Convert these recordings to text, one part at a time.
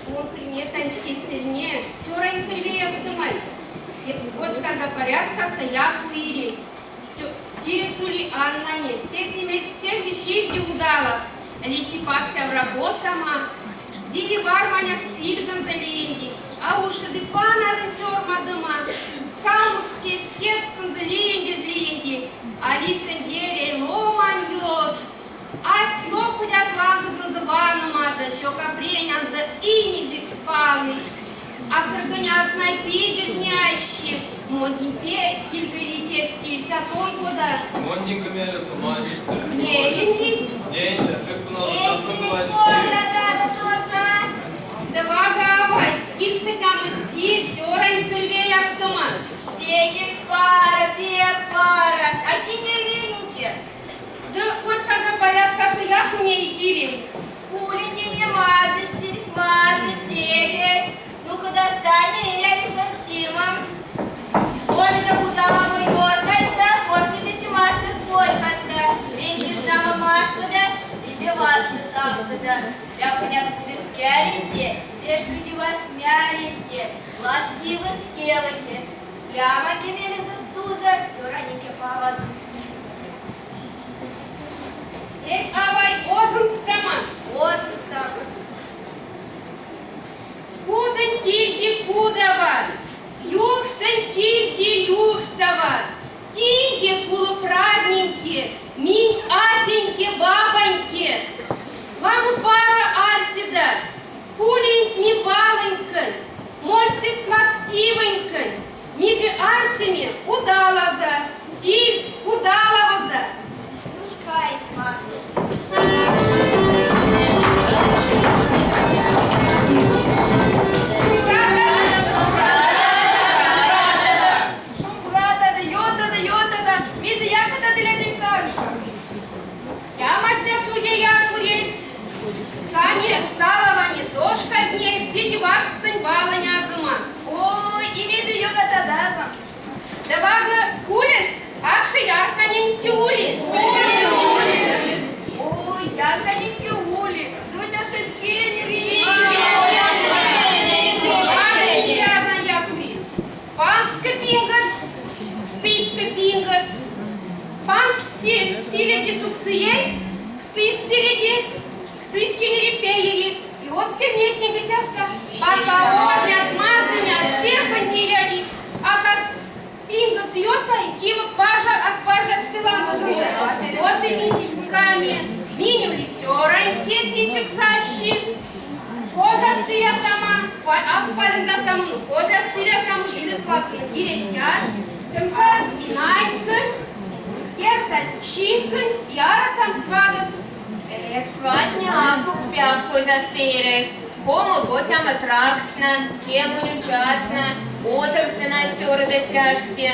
Метанчики стильнее, все раньше автомат. Вот когда порядка стоят у Ири. Стирицу ли Анна нет. Технимек всем вещей не удала. Лиси пакся в работама. Вили варманяк спирган за ленди. А уж и пана ресер мадама. Самовские скетстан за ленди. А лисен дерей ломан йод. А что ходят лагазан за ванамада, що капренян за инизик спали, а кардоняц найпиде знящи, моднипе кілька літє стілься той куда. Модненько мялятся, мажешься. Не, инди. Не, как бы надо часом бывать. Давай, давай, кілься там і стіль, все рейнтервей автомат. Сетик с пара, пек пара, а кинеленьки. Да хоть как порядка стоят мне и тирим. Кулики не мазать, стиль смазать, теперь. Ну-ка достань Элис Симмонс. Ольга Кудава его, Костя, вот видите, Машта с бой, Костя. Видишь, нам Машта, да? Себе вас не сам, да. Я понес повестки ориенте, вешайте вас мярите, ладьки вы сделайте. Прямо кемели за стуза, тюраники повазать. Эй, авай, озын тама. Озын тама. Кудын кильди кудава. Юштын кильди юштава. Тиньки кулуфрадненьки, минь атеньки бабоньки. Вам пара арсида, кулинь ми балынькын, мольфты складстивонькын. Мизи арсими удалаза, стильс удалаваза. Кайсма. Я мастер судья Якуресь. Сани, саловани, тоже казней, сидевак, стань балани азыма. Ой, и види юга тадазам. Давага кулес, акши ярканин тюли. Ой, ярканинки ули. Давайте шескенери. Ага, Якуресь. Пампка пингац, спичка пингац. Памп сиреки суксией, кстыс сиреки, кстыс кинери пеери. И вот скернет не гитявка. Папаот, не отмазы, не отсерпать не ряди. А как пингац йота и кивок пажа, а пажа стылам позанза. Вот и минь сами. Миню лисёра, кирпичик сащи. Коза стыря тама, а фалинда таму, коза стыря таму, или складсына киречняш. Сымсас пинайткын. Керсась щипкань, яра там свадок. Сватня, спявку застирить. Кому потям атраксна, кему нечасна, утром стюрды пляшки.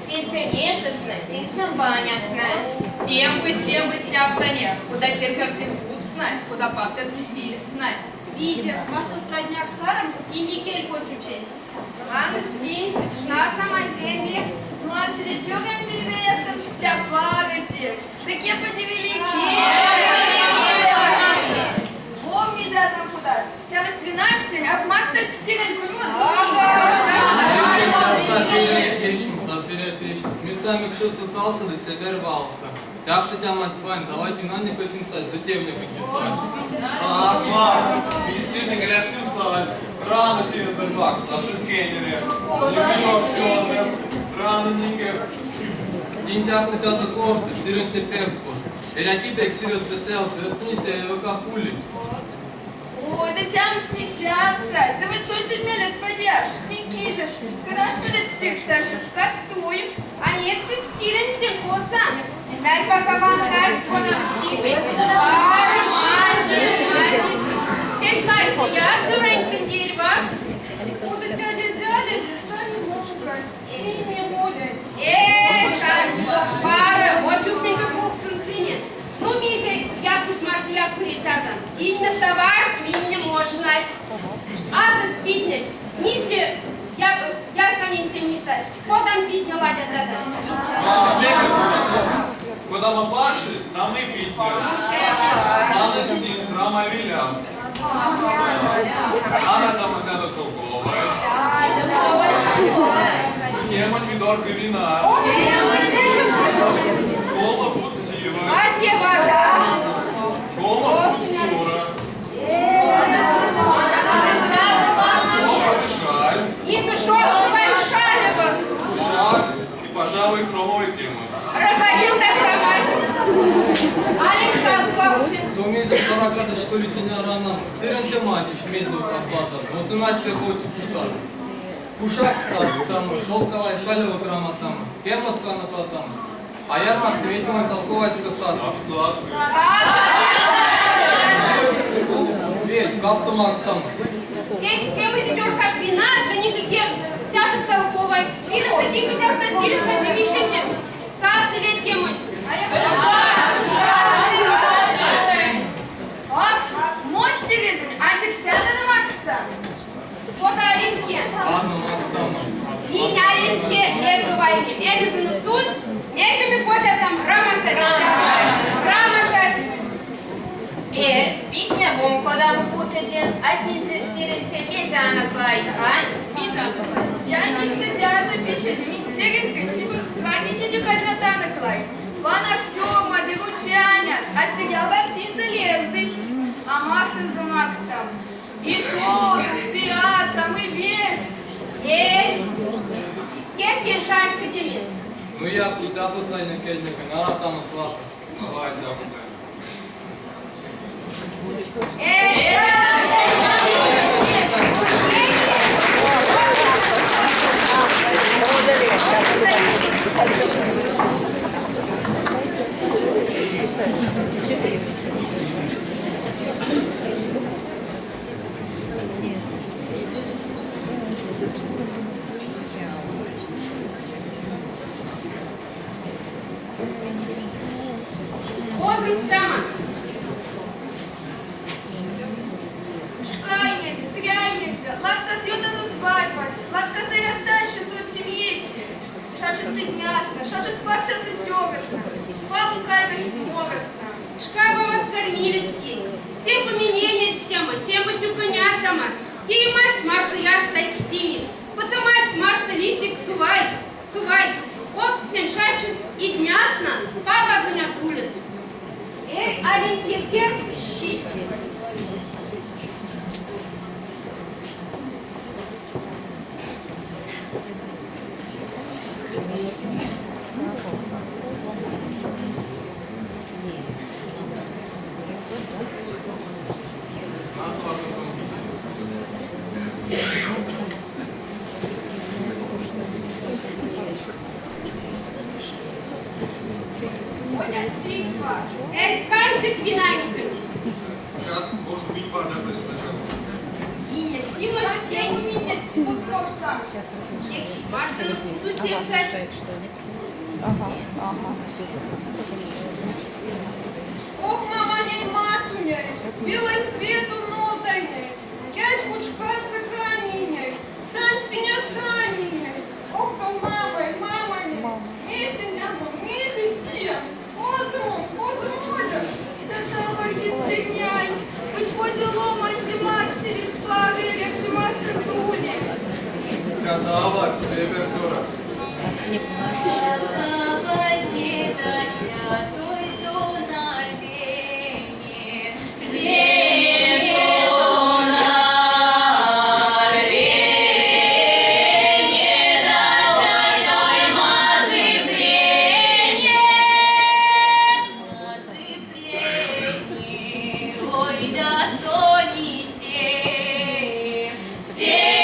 Синце нешестно, синце банясна. Всем бы стявкане, куда терка всем вкусно, куда папчатся вкусно. Видя, может, стройняк саром, скинь кель хочу честь. Ладно, скинь, на самой земле. Ну, а среди сёган тебе там стяпарите. Такие подивили Помни, да, там куда. Вся вас 12, а в Макса стилен Мы сами кши сосался, до тебя рвался. Я в тебя маспань, давайте на не посимсать, до тебя мне покисать. Ага, действительно, говорят, всем славать. Рано тебе зажлак, наши скейнеры. Рано не День тебя в тебя до кофты, стырен ты пепку. Иряки пек сирос теселся, распнися и века фули. Ой, да сям снесявся. Давай сотень мелец подяш. Не кижешь. Скажешь, мелец стих, Саша, стартуем. А нет, ты стилен ты коса. Дай пока вам царство нам стиль. Стель кайфу, я цуренька дельвакс. Буду дядя Зяля, застанет много. И не молюсь. Пара, вот чувствуйте кухцин цинет. Ну, мизер, я тут мартия курисазан. Динна товар с минне можность. А за спиднет. Мистер, я канин примисась. Подам бидня ладя задать. Куда мы башись, там и пить пьешь. Маны штиц, рама виля. Рана там уся до цілкової. Ємань відорки віна. Кола пуціва. А где вода? Кола пуцура. Кола дишаль. И душок большая. Шаг і, пожалуй, хромовий кимон. Разожил доставать. Алекс разглался. То мезі парагата, що літіня рана. Стиренте масіч, мезі отбаза. Воцинайське хоцю пустати. Кушак став там, шовкова і шалева крама там. Пермотка на там. А ярмарк ведьма толковайська сада. Абсат. Вель, кафтомакс там. Кем ведет как вина, да не такие сядут целковой. Видно, с таким как на стилица отвечайте. Сад ведь кем Мой стилизм, антиксиада на Макса. Вот Аринке. Ладно, Макс там. И Аринке, это войны. Элизану туз, между позя там Рамасес. Рамасес. Бітня вомпадам путаді, а тінці стіринці мізяна клайка, а? Мізяна. Я антиксиада печать, мистерин красивых хранителей казата на клай. Пан Артема, Берутяня, а стелява птица лездыч, а Мартин за Максом. И то, вперед, самый верь. Кевки шарка демин. Ну я тут запуцай на кельника, нара там слабко. Давай, запитай. Возле дома. Шкайнеся, тряйнеся, ласка сюда за свадьбась, ласка сыра стаща сотимети. Шача стыднясна, шача спакся сосёгасна, фалу кайда хмогасна. Шкаба вас кормилецкий. Всем поменение тема, всем посюконятама. Ти масть Марса ярца и ксини. Потом масть Марса лисик сувайц. Сувайц. Вот неншачис и днясна. Папа занятулес. Алентекер щите. Ходят стильства. Кайсик винайцы. Сейчас можешь бить подождать сначала. Меня Тима Я умею, вот пров сам. Якщо бажано на путуці все. Ох, мама, не матуняй, білий світ внутрішній, п'ять кучка саканіняй, там стіня станіняй. Ох, то мамой, месенья, месенья, позром, Це давай стігняй. Хоч поділом антимаксі спали, як Мартин Зулі. Кадавр, температура. Все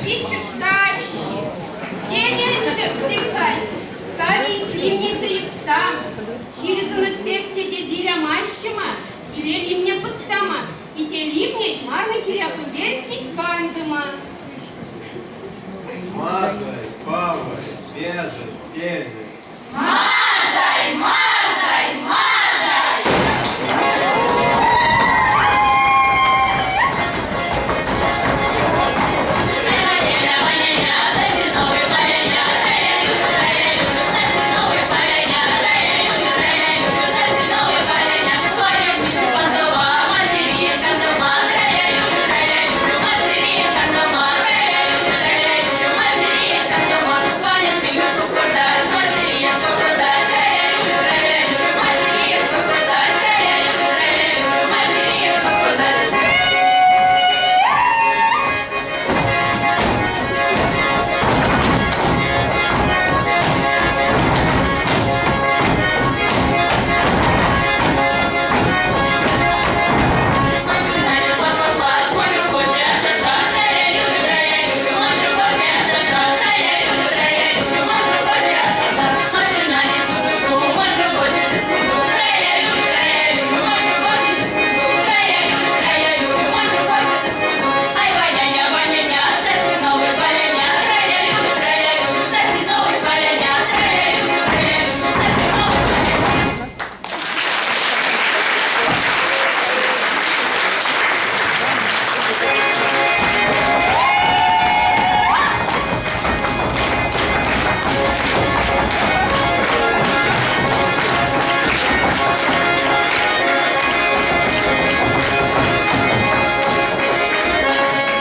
Кичиш тащи. Денежься встигай. Сари сливница и встам. Через анаксефте дезиря мащима. И вели мне подтама. И те ливни марны киряпы верхних кандыма. Мазай, павай, бежит, кезит. Мазай,